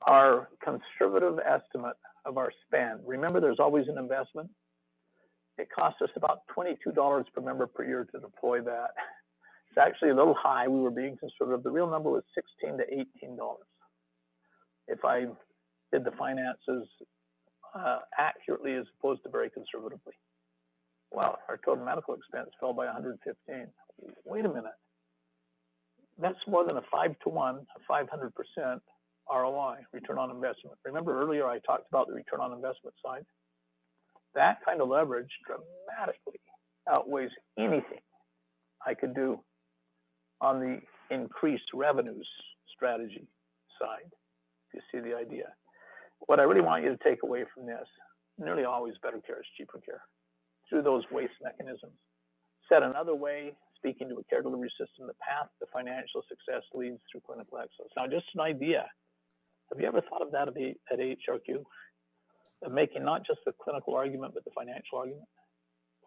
Our conservative estimate of our spend. Remember, there's always an investment. It costs us about $22 per member per year to deploy that. It's actually a little high. We were being conservative. The real number was $16 to $18. If I did the finances accurately as opposed to very conservatively. Well, our total medical expense fell by 115. Wait a minute. That's more than a 5-to-1, a 500% ROI, return on investment. Remember earlier I talked about the return on investment side? That kind of leverage dramatically outweighs anything I could do on the increased revenues strategy side, if you see the idea. What I really want you to take away from this, nearly always better care is cheaper care through those waste mechanisms. Said another way, speaking to a care delivery system, the path to financial success leads through clinical excellence. Now, just an idea. Have you ever thought of that at HRQ? Of making not just the clinical argument, but the financial argument?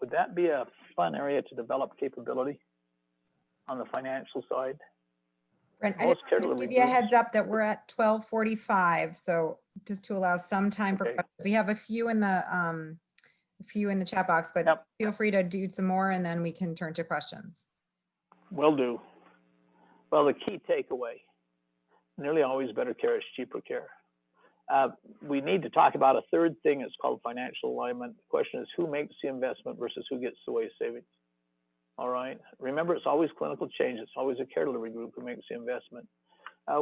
Would that be a fun area to develop capability on the financial side? Brent, I just want to give you a heads up that we're at 12:45, so just to allow some time for questions. We have a few in the chat box, but feel free to do some more and then we can turn to questions. Will do. Well, the key takeaway, nearly always better care is cheaper care. We need to talk about a third thing. It's called financial alignment. The question is who makes the investment versus who gets the waste savings. All right. Remember, it's always clinical change. It's always a care delivery group who makes the investment.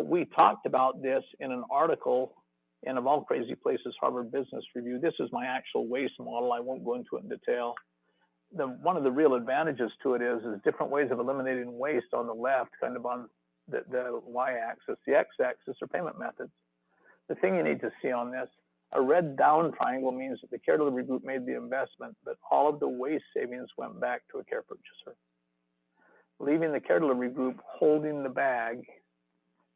We talked about this in an article in, of all crazy places, Harvard Business Review. This is my actual waste model. I won't go into it in detail. One of the real advantages to it is different ways of eliminating waste on the left, kind of on the y-axis. The x-axis are payment methods. The thing you need to see on this, a red down triangle means that the care delivery group made the investment, but all of the waste savings went back to a care purchaser, leaving the care delivery group holding the bag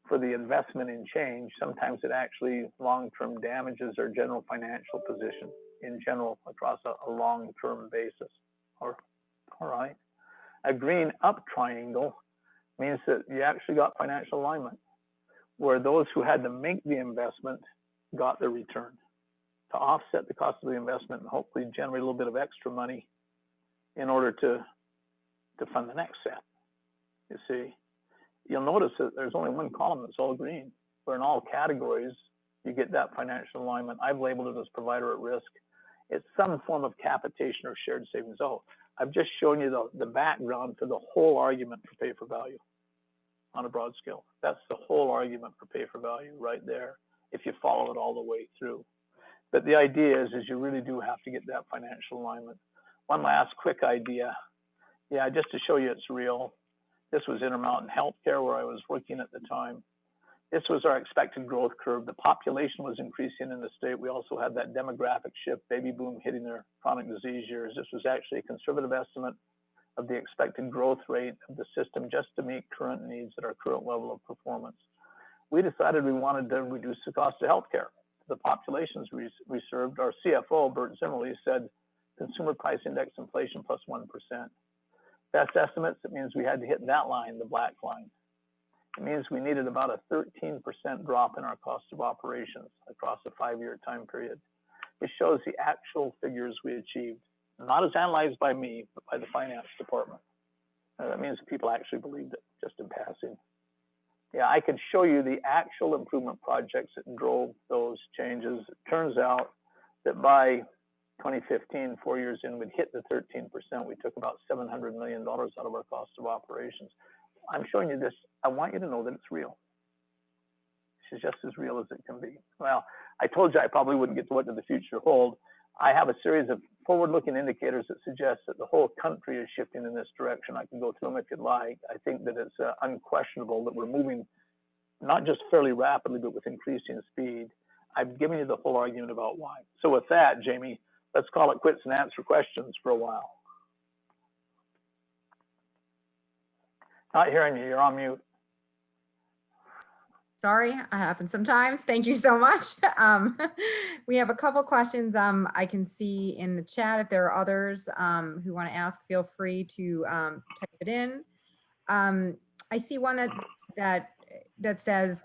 for the investment in change. Sometimes it actually long-term damages their general financial position in general across a long-term basis. All right. A green up triangle means that you actually got financial alignment, where those who had to make the investment got the return to offset the cost of the investment and hopefully generate a little bit of extra money in order to fund the next set. You see, you'll notice that there's only one column that's all green, where in all categories, you get that financial alignment. I've labeled it as provider at risk. It's some form of capitation or shared savings. Oh, I've just shown you the background for the whole argument for pay for value on a broad scale. That's the whole argument for pay for value right there, if you follow it all the way through. But the idea is you really do have to get that financial alignment. One last quick idea. Yeah, just to show you it's real. This was Intermountain Healthcare, where I was working at the time. This was our expected growth curve. The population was increasing in the state. We also had that demographic shift, baby boom hitting their chronic disease years. This was actually a conservative estimate of the expected growth rate of the system just to meet current needs at our current level of performance. We decided we wanted to reduce the cost of healthcare. The populations we served, our CFO, Brent James, said consumer price index inflation plus 1%. Best estimates, it means we had to hit that line, the black line. It means we needed about a 13% drop in our cost of operations across a 5-year time period. It shows the actual figures we achieved, not as analyzed by me, but by the finance department. That means people actually believed it, just in passing. Yeah, I could show you the actual improvement projects that drove those changes. It turns out that by 2015, 4 years in, we'd hit the 13%. We took about $700 million out of our cost of operations. I'm showing you this. I want you to know that it's real. This is just as real as it can be. Well, I told you I probably wouldn't get to what did the future hold. I have a series of forward-looking indicators that suggest that the whole country is shifting in this direction. I can go through them if you'd like. I think that it's unquestionable that we're moving not just fairly rapidly, but with increasing speed. I've given you the whole argument about why. So with that, Jamie, let's call it quits and answer questions for a while. Not hearing you, you're on mute. Sorry, it happens sometimes. Thank you so much. We have a couple questions I can see in the chat. If there are others who want to ask, feel free to type it in. I see one that says,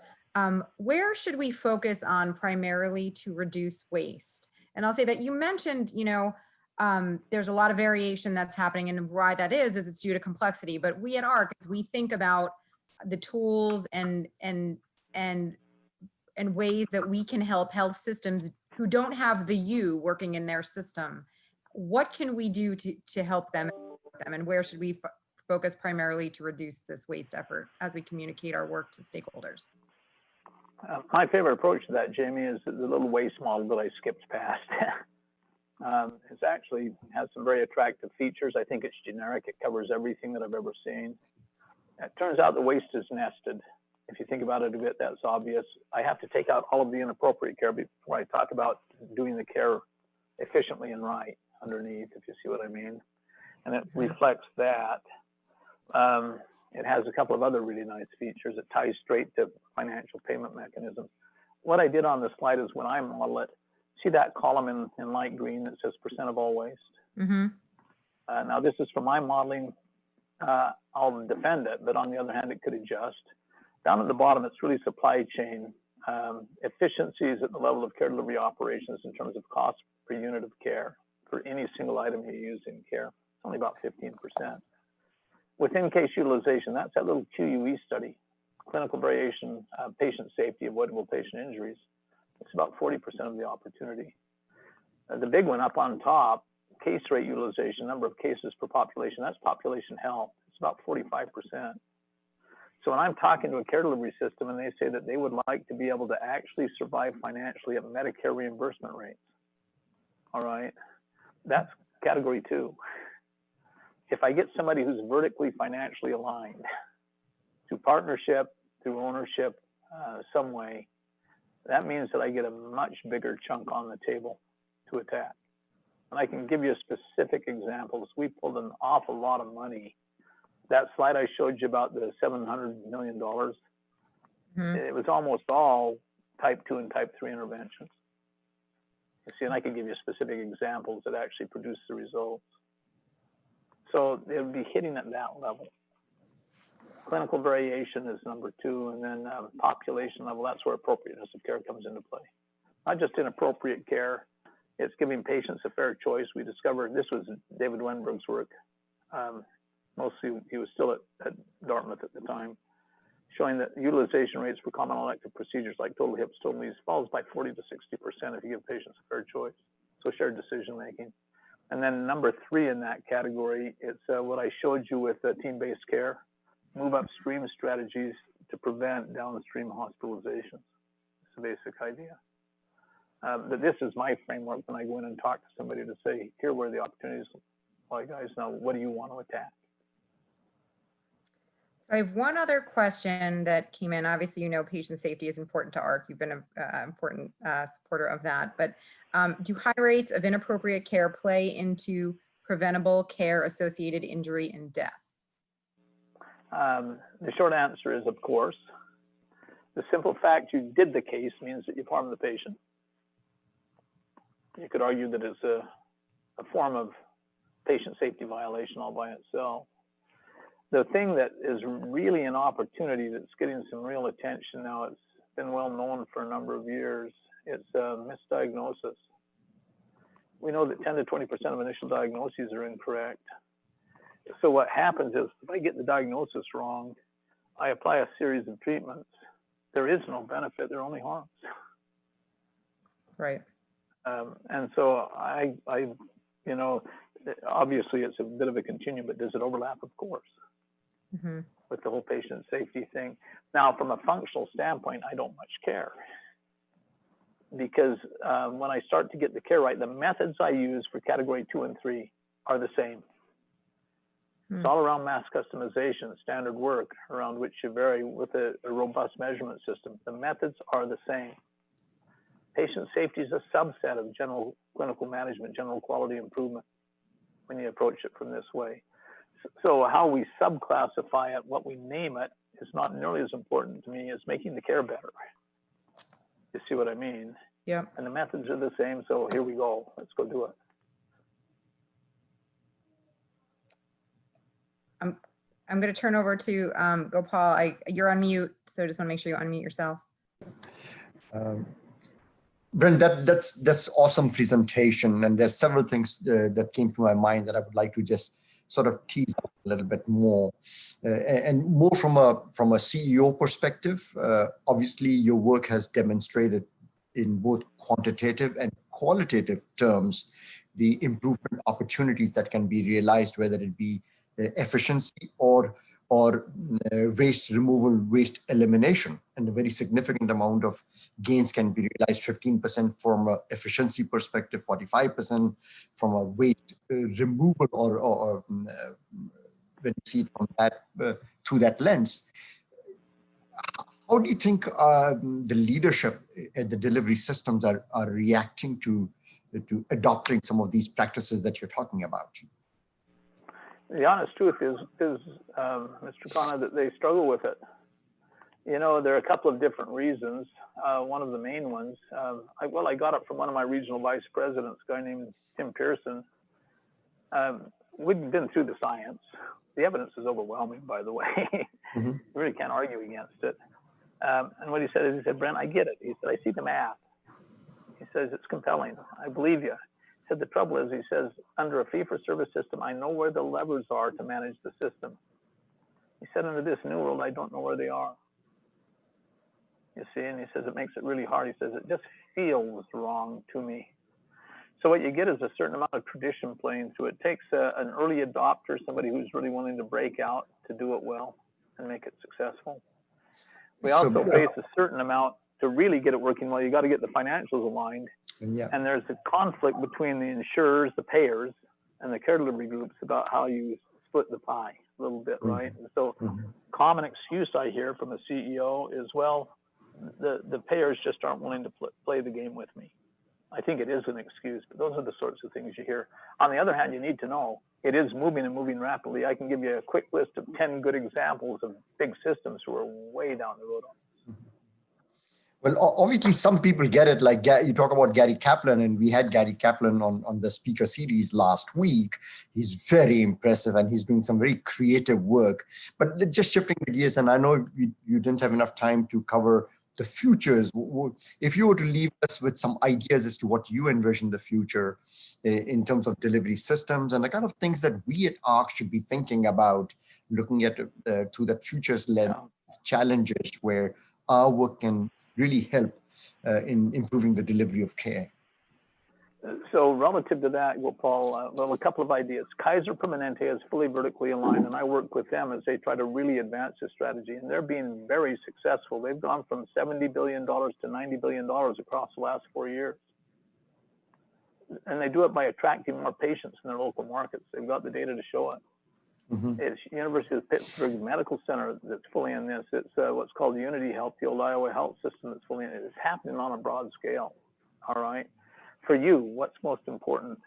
where should we focus on primarily to reduce waste? And I'll say that you mentioned, there's a lot of variation that's happening, and why that is it's due to complexity. But we at ARC, as we think about the tools and ways that we can help health systems who don't have the you working in their system, what can we do to help them, and where should we focus primarily to reduce this waste effort as we communicate our work to stakeholders? My favorite approach to that, Jamie, is the little waste model that I skipped past. It actually has some very attractive features. I think it's generic. It covers everything that I've ever seen. It turns out the waste is nested. If you think about it a bit, that's obvious. I have to take out all of the inappropriate care before I talk about doing the care efficiently and right underneath, if you see what I mean. And it reflects that. It has a couple of other really nice features. It ties straight to financial payment mechanisms. What I did on this slide is when I model it, see that column in light green that says % of all waste? Mm-hmm. Now this is for my modeling. I'll defend it, but on the other hand, it could adjust. Down at the bottom, it's really supply chain efficiencies at the level of care delivery operations in terms of cost per unit of care for any single item you use in care. It's only about 15%. Within case utilization, that's that little QUE study, clinical variation, patient safety, avoidable patient injuries. It's about 40% of the opportunity. The big one up on top, case rate utilization, number of cases per population, that's population health. It's about 45%. So when I'm talking to a care delivery system and they say that they would like to be able to actually survive financially at Medicare reimbursement rates, all right, that's category 2. If I get somebody who's vertically financially aligned through partnership, through ownership, some way, that means that I get a much bigger chunk on the table to attack. And I can give you specific examples. We pulled an awful lot of money. That slide I showed you about the $700 million, it was almost all type 2 and type 3 interventions. You see, and I can give you specific examples that actually produce the results. So it would be hitting at that level. Clinical variation is number 2, and then population level, that's where appropriateness of care comes into play. Not just inappropriate care, it's giving patients a fair choice. We discovered, this was David Wenberg's work, mostly he was still at Dartmouth at the time, showing that utilization rates for common elective procedures like total hips, total knees falls by 40 to 60% if you give patients a fair choice. So shared decision making. And then number 3 in that category, it's what I showed you with team-based care, move upstream strategies to prevent downstream hospitalizations. It's the basic idea. But this is my framework when I go in and talk to somebody to say, here were the opportunities. Well, guys, now what do you want to attack? So I have one other question that came in. Obviously, you know, patient safety is important to ARC. You've been an important supporter of that. But do high rates of inappropriate care play into preventable care-associated injury and death? The short answer is, of course. The simple fact you did the case means that you've harmed the patient. You could argue that it's a form of patient safety violation all by itself. The thing that is really an opportunity that's getting some real attention now, it's been well known for a number of years, it's misdiagnosis. We know that 10 to 20% of initial diagnoses are incorrect. So what happens is, if I get the diagnosis wrong, I apply a series of treatments. There is no benefit, there are only harms. Right. And so you know, obviously it's a bit of a continuum, but does it overlap? Of course. With the whole patient safety thing. Now, from a functional standpoint, I don't much care. Because when I start to get the care right, the methods I use for category 2 and 3 are the same. It's all around mass customization, standard work around which you vary with a robust measurement system. The methods are the same. Patient safety is a subset of general clinical management, general quality improvement when you approach it from this way. So how we subclassify it, what we name it, is not nearly as important to me as making the care better. You see what I mean? Yeah. And the methods are the same, so here we go. Let's go do it. I'm going to turn over to Gopal. You're on mute, so just want to make sure you unmute yourself. Brent, that's awesome presentation, and there's several things that came to my mind that I would like to just sort of tease out a little bit more, and more from a CEO perspective. Obviously, your work has demonstrated in both quantitative and qualitative terms the improvement opportunities that can be realized, whether it be efficiency or waste removal, waste elimination, and a very significant amount of gains can be realized, 15% from an efficiency perspective, 45% from a waste removal, or when you see it from that through that lens. How do you think the leadership at the delivery systems are reacting to adopting some of these practices that you're talking about? The honest truth is Mr. Khanna, that they struggle with it. You know, there are a couple of different reasons. One of the main ones, I got it from one of my regional vice presidents, a guy named Tim Pearson. We've been through the science. The evidence is overwhelming, by the way. You really can't argue against it. And what he said is, he said, Brent, I get it. He said, I see the math. He says, it's compelling. I believe you. He said, the trouble is, he says, under a fee-for-service system, I know where the levers are to manage the system. He said, under this new world, I don't know where they are. You see, and he says, it makes it really hard. He says, it just feels wrong to me. So what you get is a certain amount of tradition playing through. It takes an early adopter, somebody who's really willing to break out to do it well. and make it successful. We also face a certain amount to really get it working well. You got to get the financials aligned. Yeah. And there's a conflict between the insurers, the payers, and the care delivery groups about how you split the pie a little bit, right? And so common excuse I hear from a CEO is, well, the payers just aren't willing to play the game with me. I think it is an excuse, but those are the sorts of things you hear. On the other hand, you need to know it is moving and moving rapidly. I can give you a quick list of 10 good examples of big systems who are way down the road on this. Well, obviously, some people get it. Like you talk about Gary Kaplan, and we had Gary Kaplan on the speaker series last week. He's very impressive, and he's doing some very creative work. But just shifting the gears, and I know you didn't have enough time to cover the futures. If you were to leave us with some ideas as to what you envision the future in terms of delivery systems and the kind of things that we at ARC should be thinking about, looking at through that futures-led challenges where our work can really help in improving the delivery of care. So relative to that, Paul, well, a couple of ideas. Kaiser Permanente is fully vertically aligned, and I work with them as they try to really advance this strategy, and they're being very successful. They've gone from $70 billion to $90 billion across the last 4 years. And they do it by attracting more patients in their local markets. They've got the data to show it. It's University of Pittsburgh Medical Center that's fully in this. It's what's called Unity Health, the old Iowa Health System that's fully in it. It's happening on a broad scale, all right? For you, what's most important?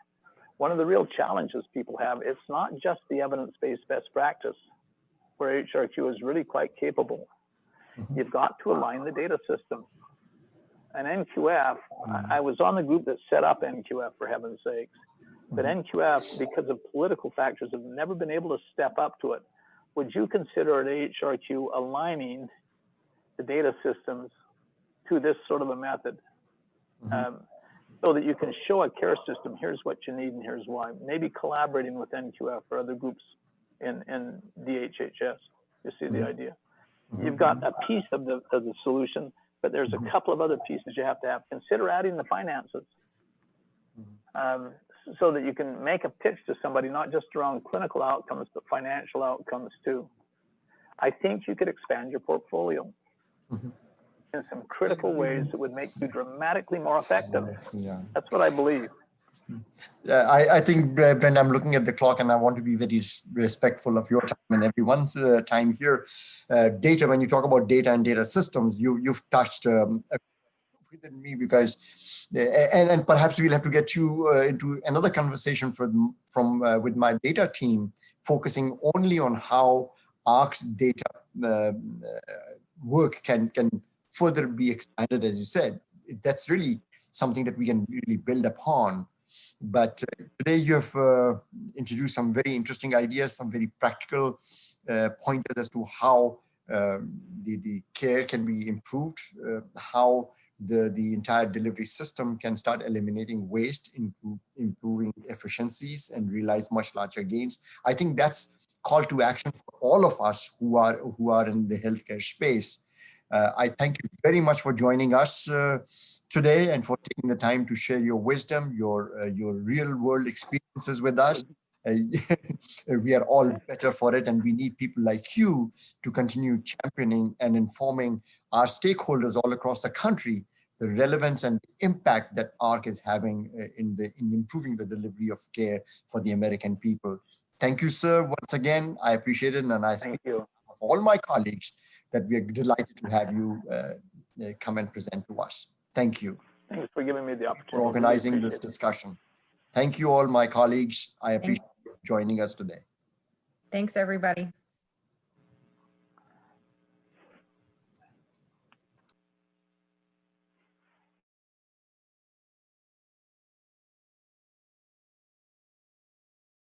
One of the real challenges people have, it's not just the evidence-based best practice, where HRQ is really quite capable. You've got to align the data system. And NQF, I was on the group that set up NQF, for heaven's sakes. But NQF, because of political factors, have never been able to step up to it. Would you consider at HRQ aligning the data systems to this sort of a method? So that you can show a care system, here's what you need and here's why. Maybe collaborating with NQF or other groups in DHHS. You see the idea? You've got a piece of the solution, but there's a couple of other pieces you have to have. Consider adding the finances. So that you can make a pitch to somebody, not just around clinical outcomes, but financial outcomes too. I think you could expand your portfolio in some critical ways that would make you dramatically more effective. That's what I believe. I think, Brent, I'm looking at the clock and I want to be very respectful of your time and everyone's time here. Data, when you talk about data and data systems, you've touched within me because, and perhaps we'll have to get you into another conversation with my data team, focusing only on how ARC's data work can further be expanded, as you said. That's really something that we can really build upon. But today you have introduced some very interesting ideas, some very practical pointers as to how the care can be improved, how the entire delivery system can start eliminating waste, improving efficiencies, and realize much larger gains. I think that's call to action for all of us who are in the healthcare space. I thank you very much for joining us today and for taking the time to share your wisdom, your real world experiences with us. We are all better for it, and we need people like you to continue championing and informing our stakeholders all across the country the relevance and impact that ARC is having in improving the delivery of care for the American people. Thank you, sir. Once again, I appreciate it, and I speak of all my colleagues that we are delighted to have you come and present to us. Thank you. Thanks for giving me the opportunity. For organizing this discussion. Thank you all, my colleagues. I appreciate you joining us today. Thanks, everybody.